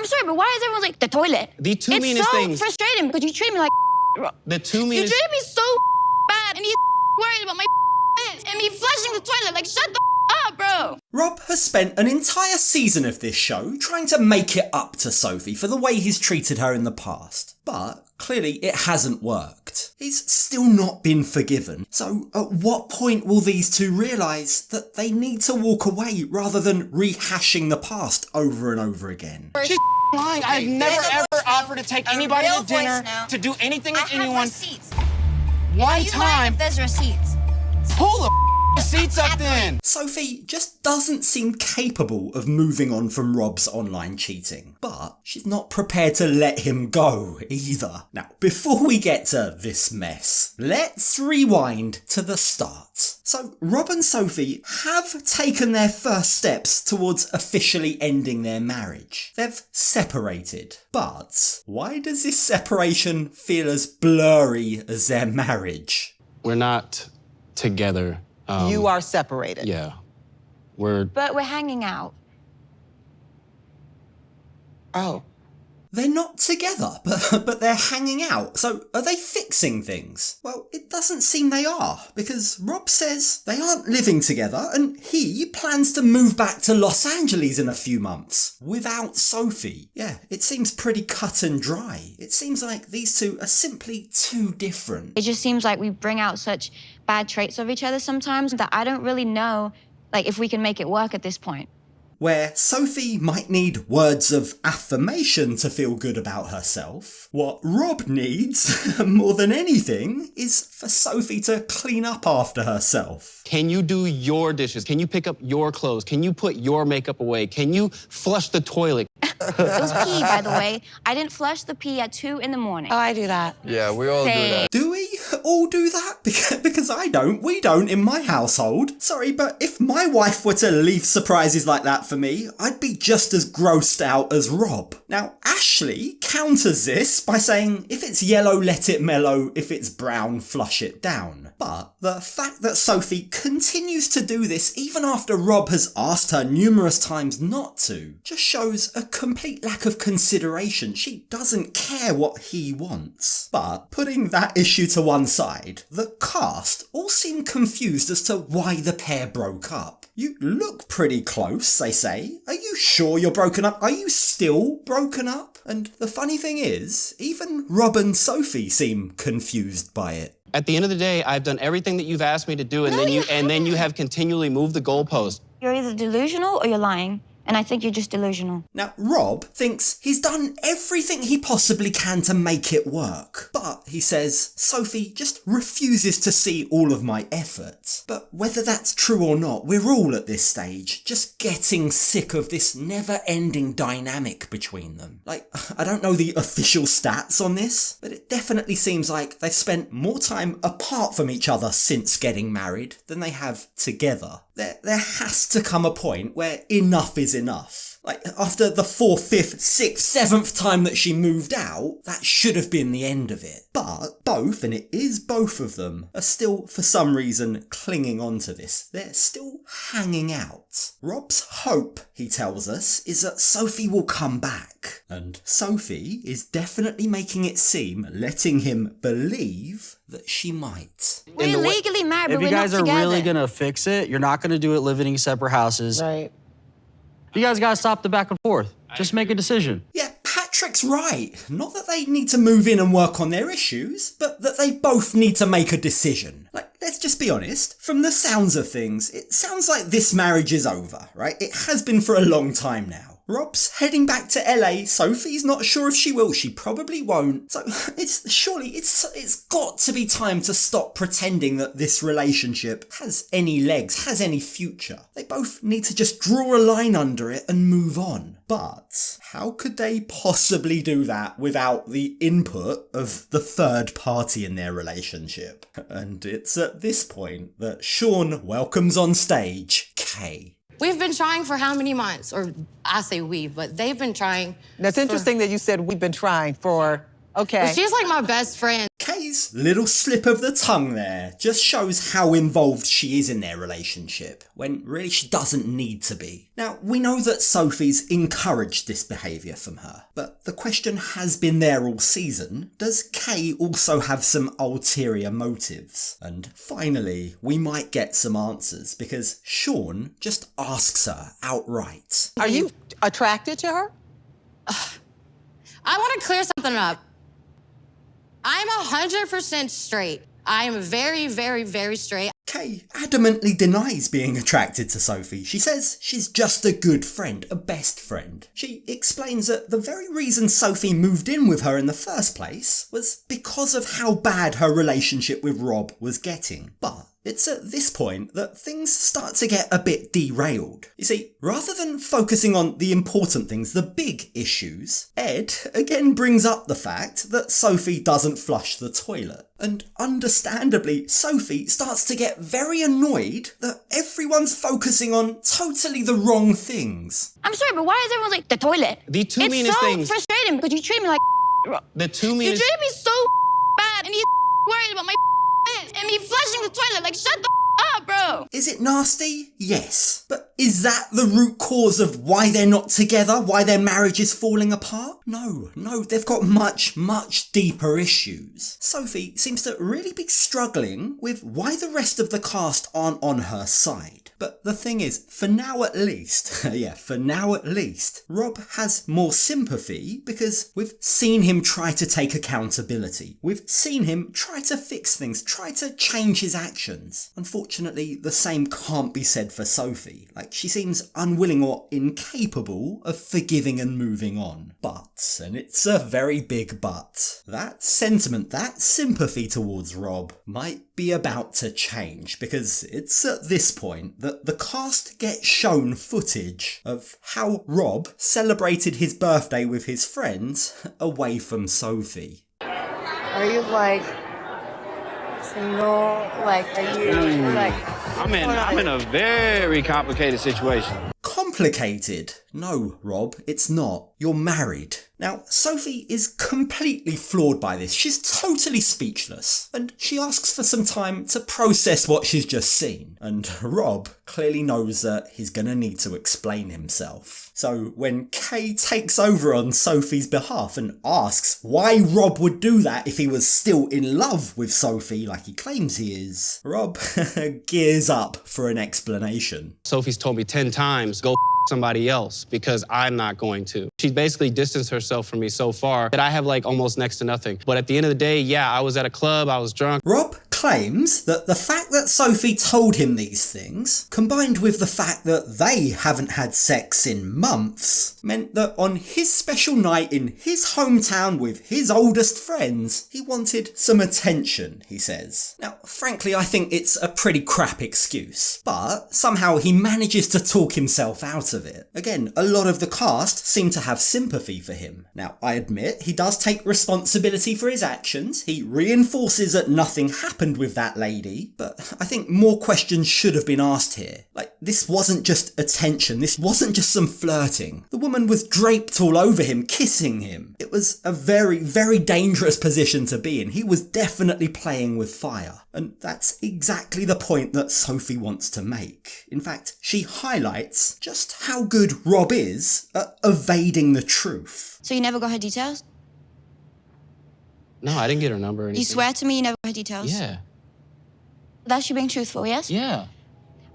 sorry, but why is everyone like, the toilet? The two meanest things. It's so frustrating because you treat me like The two meanest... You treated me so bad, and he's worried about my and me flushing the toilet. Like, shut the up, bro. Rob has spent an entire season of this show trying to make it up to Sophie for the way he's treated her in the past. But clearly it hasn't worked. He's still not been forgiven. So at what point will these two realise that they need to walk away rather than rehashing the past over and over again? She's lying. I've never ever offered to take anybody to dinner, to do anything with anyone. I have receipts. One time. If there's receipts. Pull the seats up then. Sophie just doesn't seem capable of moving on from Rob's online cheating, but she's not prepared to let him go either. Now, before we get to this mess, let's rewind to the start. So, Rob and Sophie have taken their first steps towards officially ending their marriage. They've separated, but why does this separation feel as blurry as their marriage? We're not together. You are separated. Yeah. But we're hanging out. Oh. They're not together, but they're hanging out. So are they fixing things? Well, it doesn't seem they are, because Rob says they aren't living together and he plans to move back to Los Angeles in a few months without Sophie. Yeah, it seems pretty cut and dry. It seems like these two are simply too different. It just seems like we bring out such bad traits of each other sometimes that I don't really know, like, if we can make it work at this point. Where Sophie might need words of affirmation to feel good about herself, what Rob needs, more than anything, is for Sophie to clean up after herself. Can you do your dishes? Can you pick up your clothes? Can you put your makeup away? Can you flush the toilet? It was pee, by the way. I didn't flush the pee at 2 in the morning. Oh, I do that. Yeah, we all do that. Do we all do that? Because I don't. We don't in my household. Sorry, but if my wife were to leave surprises like that for me, I'd be just as grossed out as Rob. Now, Ashley counters this by saying, if it's yellow, let it mellow. If it's brown, flush it down. But the fact that Sophie continues to do this even after Rob has asked her numerous times not to, just shows a complete lack of consideration. She doesn't care what he wants. But putting that issue to one side, the cast all seem confused as to why the pair broke up. You look pretty close, they say. Are you sure you're broken up? Are you still broken up? And the funny thing is, even Rob and Sophie seem confused by it. At the end of the day, I've done everything that you've asked me to do, and then you have continually moved the goalpost. You're either delusional or you're lying. And I think you're just delusional. Now, Rob thinks he's done everything he possibly can to make it work. But, he says, Sophie just refuses to see all of my efforts. But whether that's true or not, we're all at this stage just getting sick of this never-ending dynamic between them. Like, I don't know the official stats on this, but it definitely seems like they've spent more time apart from each other since getting married than they have together. There has to come a point where enough is enough. Like, after the 4th, 5th, 6th, 7th time that she moved out, that should have been the end of it. But both, and it is both of them, are still, for some reason, clinging on to this. They're still hanging out. Rob's hope, he tells us, is that Sophie will come back. And Sophie is definitely making it seem, letting him believe, that she might. We're legally married, but if we're you guys not are together. really gonna fix it, you're not gonna do it living in separate houses. Right. You guys gotta stop the back and forth. Just make a decision. Yeah, Patrick's right. Not that they need to move in and work on their issues, but that they both need to make a decision. Like, let's just be honest. From the sounds of things, it sounds like this marriage is over, right? It has been for a long time now. Rob's heading back to LA. Sophie's not sure if she will. She probably won't. So it's got to be time to stop pretending that this relationship has any legs, has any future. They both need to just draw a line under it and move on. But how could they possibly do that without the input of the third party in their relationship? And it's at this point that Sean welcomes on stage Kay. We've been trying for how many months? Or I say we, but they've been trying. That's interesting that you said we've been trying for Okay. She's like my best friend. Kay's little slip of the tongue there just shows how involved she is in their relationship, when really she doesn't need to be. Now, we know that Sophie's encouraged this behaviour from her, but the question has been there all season: does Kay also have some ulterior motives? And finally, we might get some answers, because Sean just asks her outright. Are you attracted to her? I want to clear something up. I'm 100% straight. I am very, very, very straight. Kay adamantly denies being attracted to Sophie. She says she's just a good friend, a best friend. She explains that the very reason Sophie moved in with her in the first place was because of how bad her relationship with Rob was getting. But it's at this point that things start to get a bit derailed. You see, rather than focusing on the important things, the big issues, Ed again brings up the fact that Sophie doesn't flush the toilet. And understandably, Sophie starts to get very annoyed that everyone's focusing on totally the wrong things. I'm sorry, but why is everyone like, the toilet? The two it's meanest so things. frustrating because you treat me like The two You meanest. treat me so bad and he's worried about my and me flushing the toilet. Like, shut the up, bro. Is it nasty? Yes. But is that the root cause of why they're not together? Why their marriage is falling apart? No, they've got much, much deeper issues. Sophie seems to really be struggling with why the rest of the cast aren't on her side. But the thing is, for now at least, Rob has more sympathy because we've seen him try to take accountability. We've seen him try to fix things, try to change his actions. Unfortunately, the same can't be said for Sophie. Like, she seems unwilling or incapable of forgiving and moving on. But, and it's a very big but, that sentiment, that sympathy towards Rob might be about to change, because it's at this point that the cast get shown footage of how Rob celebrated his birthday with his friends away from Sophie. Are you like single? Like, are you like? I'm in a very complicated situation. Complicated? No, Rob, it's not. You're married. Now, Sophie is completely floored by this. She's totally speechless, and she asks for some time to process what she's just seen. And Rob clearly knows that he's gonna need to explain himself. So when Kay takes over on Sophie's behalf and asks why Rob would do that if he was still in love with Sophie like he claims he is, Rob gears up for an explanation. Sophie's told me 10 times, go somebody else, because I'm not going to. She's basically distanced herself from me so far that I have like almost next to nothing. But at the end of the day, yeah, I was at a club, I was drunk. Rob claims that the fact that Sophie told him these things, combined with the fact that they haven't had sex in months, meant that on his special night in his hometown with his oldest friends, he wanted some attention, he says. Now, frankly, I think it's a pretty crap excuse, but somehow he manages to talk himself out of it. Again, a lot of the cast seem to have sympathy for him. Now, I admit, he does take responsibility for his actions. He reinforces that nothing happened with that lady, but I think more questions should have been asked here. Like, this wasn't just attention, this wasn't just some flirting. The woman was draped all over him, kissing him. It was a very, very dangerous position to be in. He was definitely playing with fire. And that's exactly the point that Sophie wants to make. In fact, she highlights just how good Rob is at evading the truth. So you never got her details? No, I didn't get her number or anything. You swear to me you never got her details? Yeah. That's you being truthful, yes? Yeah.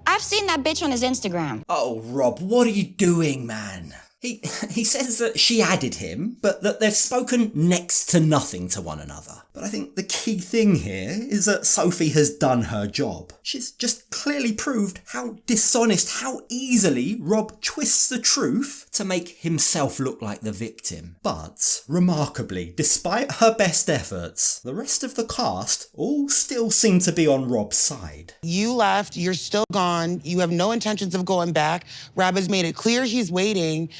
I've seen that bitch on his Instagram. Oh, Rob, what are you doing, man? He says that she added him, but that they've spoken next to nothing to one another. But I think the key thing here is that Sophie has done her job. She's just clearly proved how dishonest, how easily Rob twists the truth to make himself look like the victim. But, remarkably, despite her best efforts, the rest of the cast all still seem to be on Rob's side. You left, you're still gone, you have no intentions of going back. Rob has made it clear he's waiting.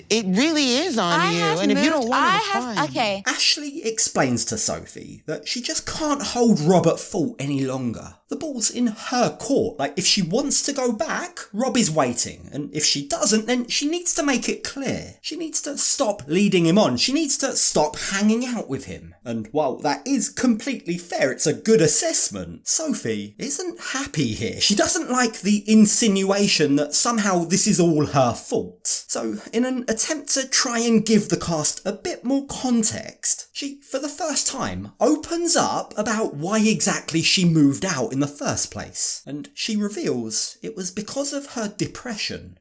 It really is on you, and if you don't want it, it's fine. Okay. Ashley explains to Sophie that she just can't hold Rob at fault any longer. The ball's in her court. Like, if she wants to go back, Rob is waiting. And if she doesn't, then she needs to make it clear. She needs to stop leading him on. She needs to stop hanging out with him. And while that is completely fair, it's a good assessment, Sophie isn't happy here. She doesn't like the insinuation that somehow this is all her fault. So, in an attempt to try and give the cast a bit more context, she, for the first time, opens up about why exactly she moved out in the first place. And she reveals it was because of her depression.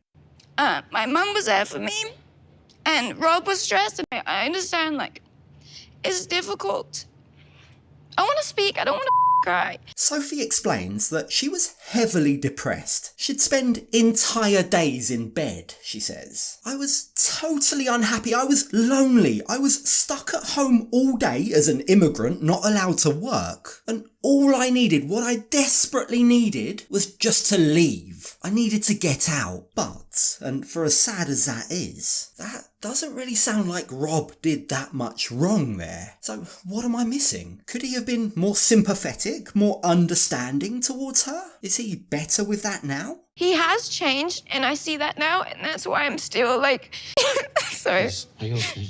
My mum was there for me, and Rob was stressed, and I understand, like, it's difficult. I want to speak, I don't want to cry. Sophie explains that she was heavily depressed. She'd spend entire days in bed, she says. I was totally unhappy. I was lonely. I was stuck at home all day as an immigrant, not allowed to work. And all I needed, what I desperately needed, was just to leave. I needed to get out. But, and for as sad as that is, that doesn't really sound like Rob did that much wrong there. So what am I missing? Could he have been more sympathetic, more understanding towards her? Is he better with that now? He has changed, and I see that now, and that's why I'm still like, sorry. Are you okay?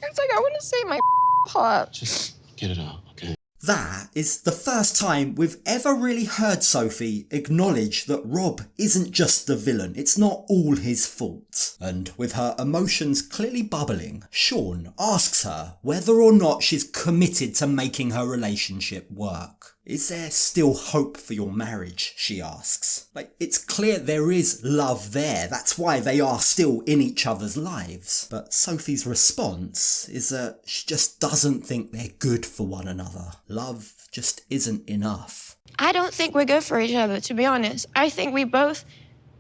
It's like I want to say my heart. Just get it out, okay? That is the first time we've ever really heard Sophie acknowledge that Rob isn't just the villain, it's not all his fault. And with her emotions clearly bubbling, Sean asks her whether or not she's committed to making her relationship work. Is there still hope for your marriage, she asks. Like, it's clear there is love there, that's why they are still in each other's lives. But Sophie's response is that she just doesn't think they're good for one another. Love just isn't enough. I don't think we're good for each other, to be honest. I think we both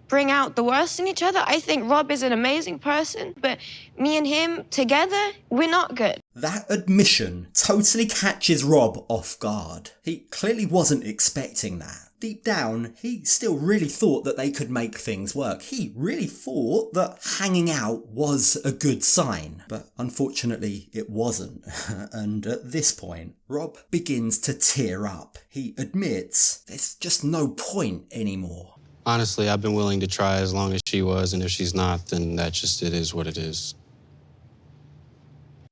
bring out the worst in each other. I think Rob is an amazing person, but me and him together, we're not good. That admission totally catches Rob off guard. He clearly wasn't expecting that. Deep down, he still really thought that they could make things work. He really thought that hanging out was a good sign. But unfortunately, it wasn't. And at this point, Rob begins to tear up. He admits there's just no point anymore. Honestly, I've been willing to try as long as she was, and if she's not, then that just, it is what it is.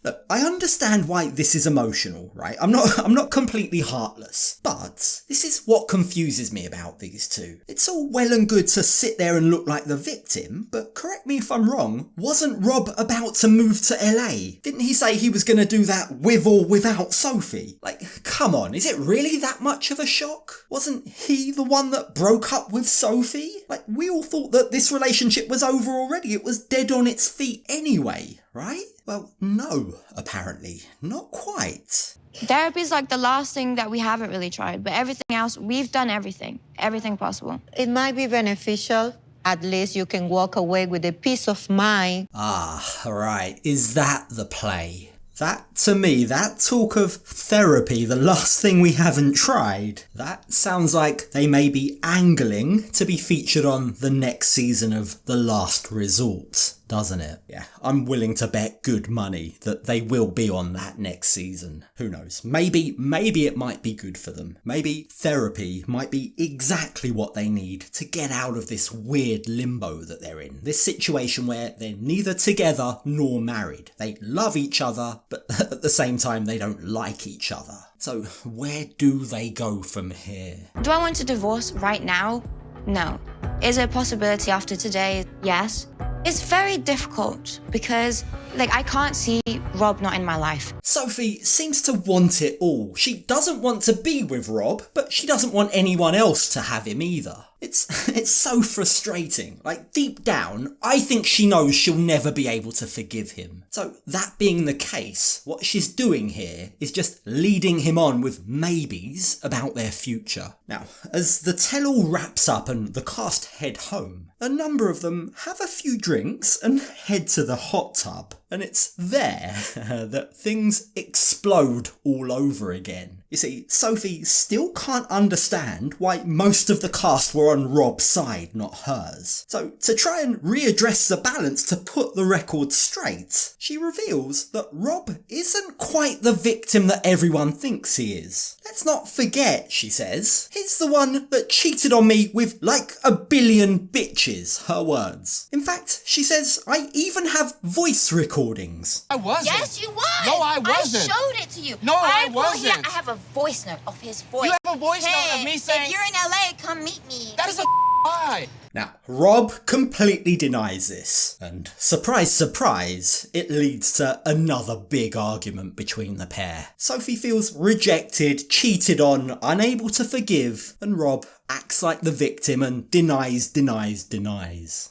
Look, I understand why this is emotional, right? I'm not completely heartless, but this is what confuses me about these two. It's all well and good to sit there and look like the victim, but correct me if I'm wrong, wasn't Rob about to move to LA? Didn't he say he was going to do that with or without Sophie? Like, come on, is it really that much of a shock? Wasn't he the one that broke up with Sophie? Like, we all thought that this relationship was over already. It was dead on its feet anyway, right? Well, no, apparently. Not quite. Therapy's like the last thing that we haven't really tried, but everything else, we've done everything possible. It might be beneficial. At least you can walk away with a peace of mind. Ah, right. Is that the play? That, to me, that talk of therapy, the last thing we haven't tried, that sounds like they may be angling to be featured on the next season of The Last Resort, doesn't it? Yeah, I'm willing to bet good money that they will be on that next season. Who knows? Maybe it might be good for them. Maybe therapy might be exactly what they need to get out of this weird limbo that they're in. This situation where they're neither together nor married. They love each other, but at the same time they don't like each other. So where do they go from here? Do I want to divorce right now? No. Is it a possibility after today? Yes. It's very difficult because, like, I can't see Rob not in my life. Sophie seems to want it all. She doesn't want to be with Rob, but she doesn't want anyone else to have him either. It's so frustrating. Like, deep down, I think she knows she'll never be able to forgive him. So, that being the case, what she's doing here is just leading him on with maybes about their future. Now, as the tell-all wraps up and the cast head home, A number of them have a few drinks and head to the hot tub, and it's there that things explode all over again. You see, Sophie still can't understand why most of the cast were on Rob's side, not hers. So, to try and readdress the balance to put the record straight, she reveals that Rob isn't quite the victim that everyone thinks he is. Let's not forget, she says, he's the one that cheated on me with like a billion bitches, her words. In fact, she says, I even have voice recordings. I wasn't. Yes, you was. No, I wasn't. I showed it to you. No, I pulled wasn't. Here, I have a voice note of his voice. You have a voice note of me saying... if you're in LA, come meet me. That is a lie. Now, Rob completely denies this, and surprise, surprise, it leads to another big argument between the pair. Sophie feels rejected, cheated on, unable to forgive, and Rob acts like the victim and denies.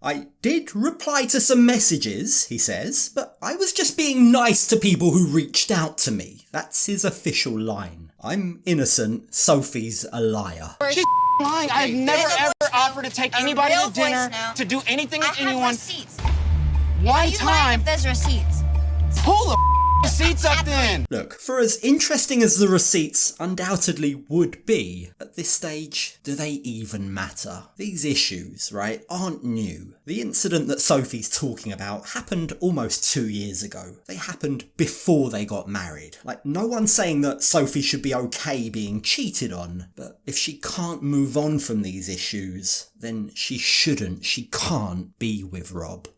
I did reply to some messages, he says, but I was just being nice to people who reached out to me. That's his official line. I'm innocent, Sophie's a liar. She's lying. I've never ever offered to take anybody to dinner, to do anything with anyone. I have receipts. One time. If there's receipts. Pull the receipts up then. Look, for as interesting as the receipts undoubtedly would be, at this stage, do they even matter? These issues, right, aren't new. The incident that Sophie's talking about happened almost 2 years ago. They happened before they got married. Like, no one's saying that Sophie should be okay being cheated on, but if she can't move on from these issues, then she can't be with Rob.